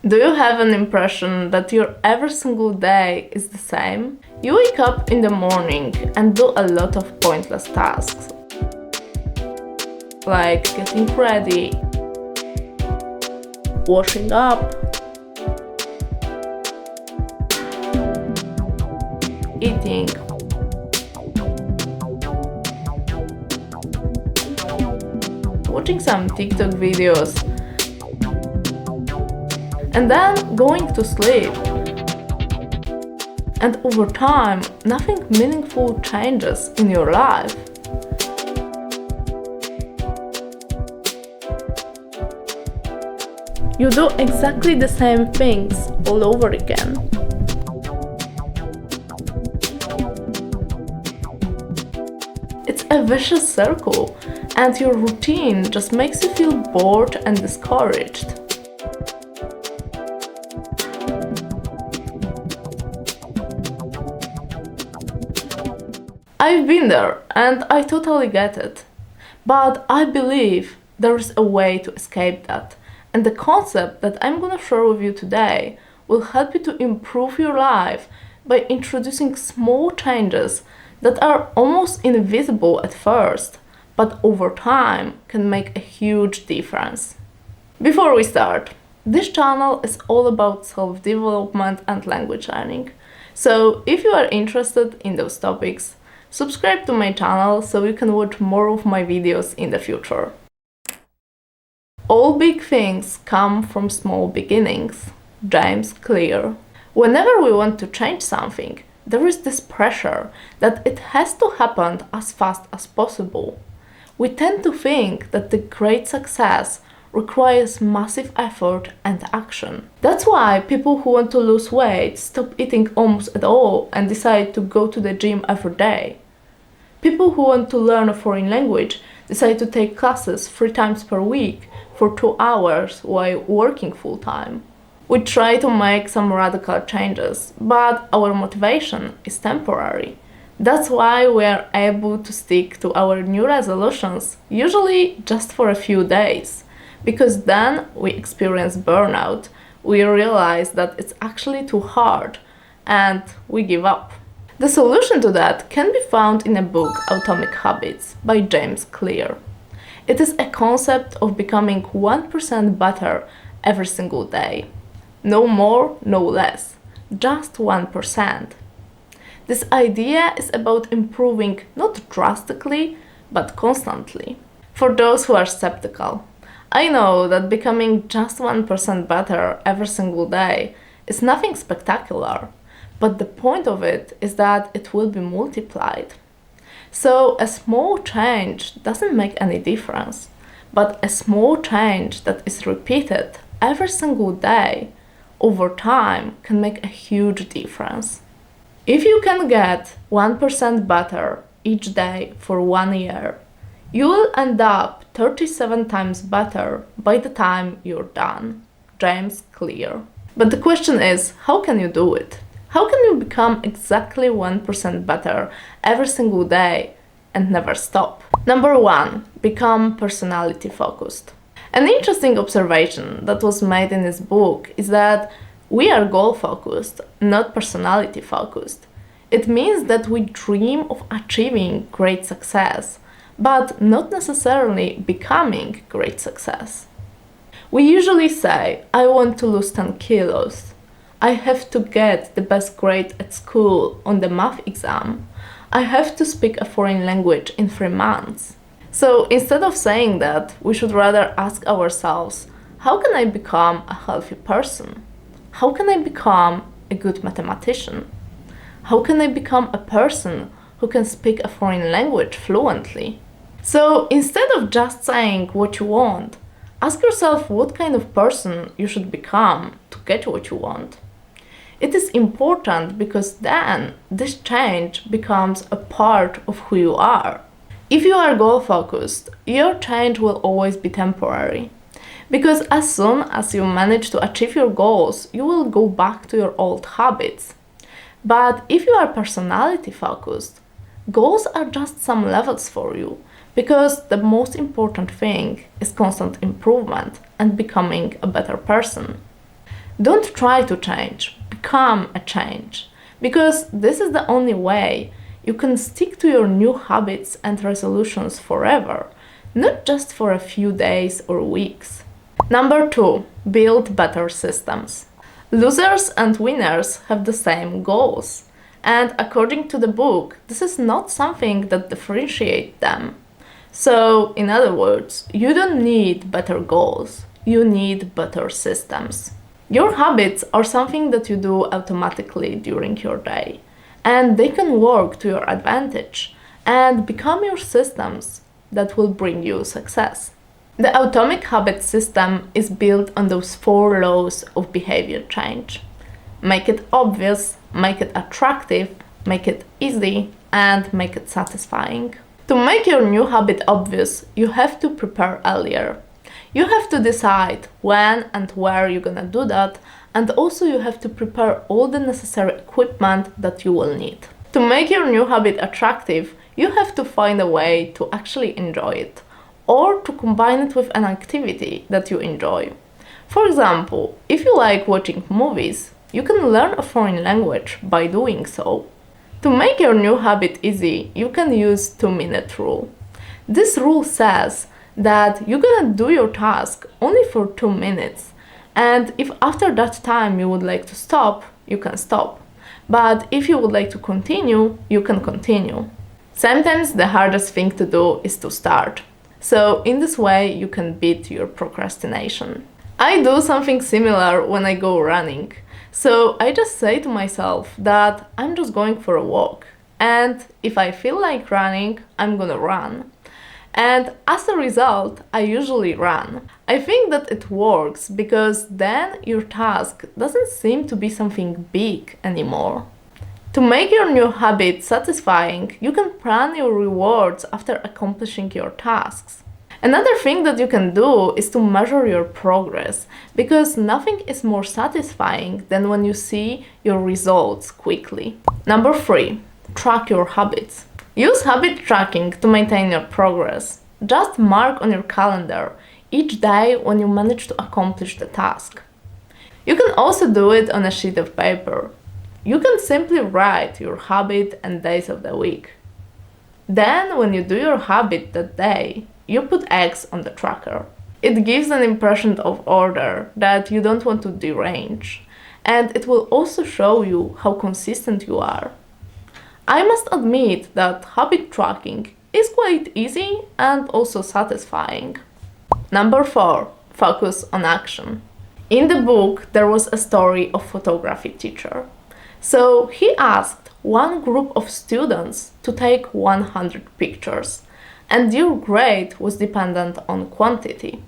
Do you have an impression that your every single day is the same? You wake up in the morning and do a lot of pointless tasks, like getting ready, washing up, eating, watching some TikTok videos, and then going to sleep. And over time, nothing meaningful changes in your life. You do exactly the same things all over again. It's a vicious circle, and your routine just makes you feel bored and discouraged. I've been there, and I totally get it. But I believe there is a way to escape that, and the concept that I'm gonna share with you today will help you to improve your life by introducing small changes that are almost invisible at first, but over time can make a huge difference. Before we start, this channel is all about self-development and language learning. So if you are interested in those topics, subscribe to my channel so you can watch more of my videos in the future. All big things come from small beginnings. James Clear. Whenever we want to change something, there is this pressure that it has to happen as fast as possible. We tend to think that the great success requires massive effort and action. That's why people who want to lose weight stop eating almost at all and decide to go to the gym every day. People who want to learn a foreign language decide to take classes 3 times per week for 2 hours while working full-time. We try to make some radical changes, but our motivation is temporary. That's why we are able to stick to our new resolutions, usually just for a few days. Because then we experience burnout, we realize that it's actually too hard, and we give up. The solution to that can be found in a book, Automic Habits, by James Clear. It is a concept of becoming 1% better every single day. No more, no less, just 1%. This idea is about improving not drastically, but constantly. For those who are skeptical, I know that becoming just 1% better every single day is nothing spectacular, but the point of it is that it will be multiplied. So a small change doesn't make any difference, but a small change that is repeated every single day over time can make a huge difference. If you can get 1% better each day for 1 year, you will end up 37 times better by the time you're done. James Clear. But the question is, how can you do it? How can you become exactly 1% better every single day and never stop? Number 1, become personality focused. An interesting observation that was made in this book is that we are goal focused, not personality focused. It means that we dream of achieving great success, but not necessarily becoming great success. We usually say, I want to lose 10 kilos. I have to get the best grade at school on the math exam. I have to speak a foreign language in 3 months. So instead of saying that, we should rather ask ourselves, how can I become a healthy person? How can I become a good mathematician? How can I become a person who can speak a foreign language fluently? So instead of just saying what you want, ask yourself what kind of person you should become to get what you want. It is important because then this change becomes a part of who you are. If you are goal-focused, your change will always be temporary. Because as soon as you manage to achieve your goals, you will go back to your old habits. But if you are personality-focused, goals are just some levels for you, because the most important thing is constant improvement and becoming a better person. Don't try to change, become a change, because this is the only way you can stick to your new habits and resolutions forever, not just for a few days or weeks. Number 2, build better systems. Losers and winners have the same goals, and according to the book, this is not something that differentiates them. So, in other words, you don't need better goals, you need better systems. Your habits are something that you do automatically during your day, and they can work to your advantage and become your systems that will bring you success. The Automic habit system is built on those 4 laws of behavior change. Make it obvious, make it attractive, make it easy, and make it satisfying. To make your new habit obvious, you have to prepare earlier. You have to decide when and where you're gonna do that, and also you have to prepare all the necessary equipment that you will need. To make your new habit attractive, you have to find a way to actually enjoy it, or to combine it with an activity that you enjoy. For example, if you like watching movies, you can learn a foreign language by doing so. To make your new habit easy, you can use 2-minute rule. This rule says that you're gonna do your task only for 2 minutes, and if after that time you would like to stop, you can stop. But if you would like to continue, you can continue. Sometimes the hardest thing to do is to start. So in this way you can beat your procrastination. I do something similar when I go running. So I just say to myself that I'm just going for a walk, and if I feel like running, I'm gonna run. And as a result, I usually run. I think that it works because then your task doesn't seem to be something big anymore. To make your new habit satisfying, you can plan your rewards after accomplishing your tasks. Another thing that you can do is to measure your progress, because nothing is more satisfying than when you see your results quickly. Number 3, track your habits. Use habit tracking to maintain your progress. Just mark on your calendar each day when you manage to accomplish the task. You can also do it on a sheet of paper. You can simply write your habit and days of the week. Then, when you do your habit that day, you put X on the tracker. It gives an impression of order that you don't want to derange, and it will also show you how consistent you are. I must admit that habit tracking is quite easy and also satisfying. Number 4, focus on action. In the book, there was a story of photography teacher. So he asked one group of students to take 100 pictures, and their grade was dependent on quantity.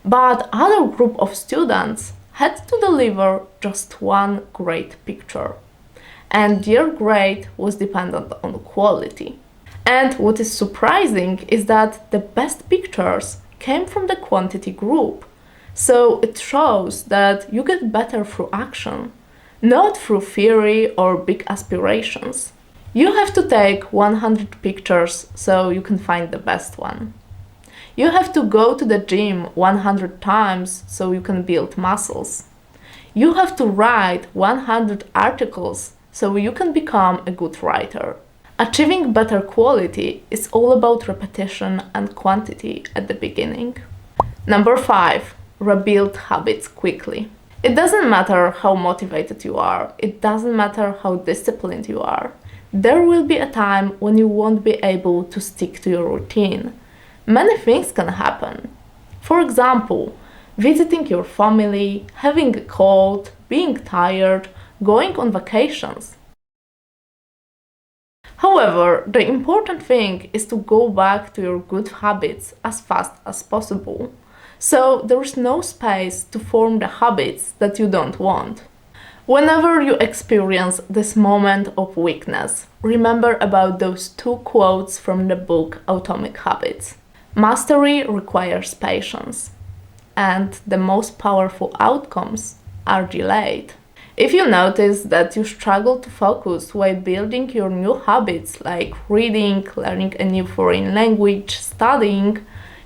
But other group of students had to deliver just one great picture, and their grade was dependent on quality. And what is surprising is that the best pictures came from the quantity group. So it shows that you get better through action, not through theory or big aspirations. You have to take 100 pictures so you can find the best one. You have to go to the gym 100 times so you can build muscles. You have to write 100 articles so you can become a good writer. Achieving better quality is all about repetition and quantity at the beginning. Number 5, rebuild habits quickly. It doesn't matter how motivated you are, it doesn't matter how disciplined you are. There will be a time when you won't be able to stick to your routine. Many things can happen. For example, visiting your family, having a cold, being tired, going on vacations. However, the important thing is to go back to your good habits as fast as possible. So there is no space to form the habits that you don't want. Whenever you experience this moment of weakness, remember about those 2 quotes from the book Automic Habits. Mastery requires patience, and the most powerful outcomes are delayed. If you notice that you struggle to focus while building your new habits like reading, learning a new foreign language, studying,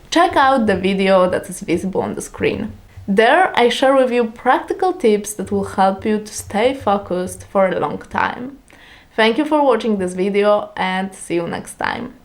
check out the video that is visible on the screen. There, I share with you practical tips that will help you to stay focused for a long time. Thank you for watching this video and see you next time.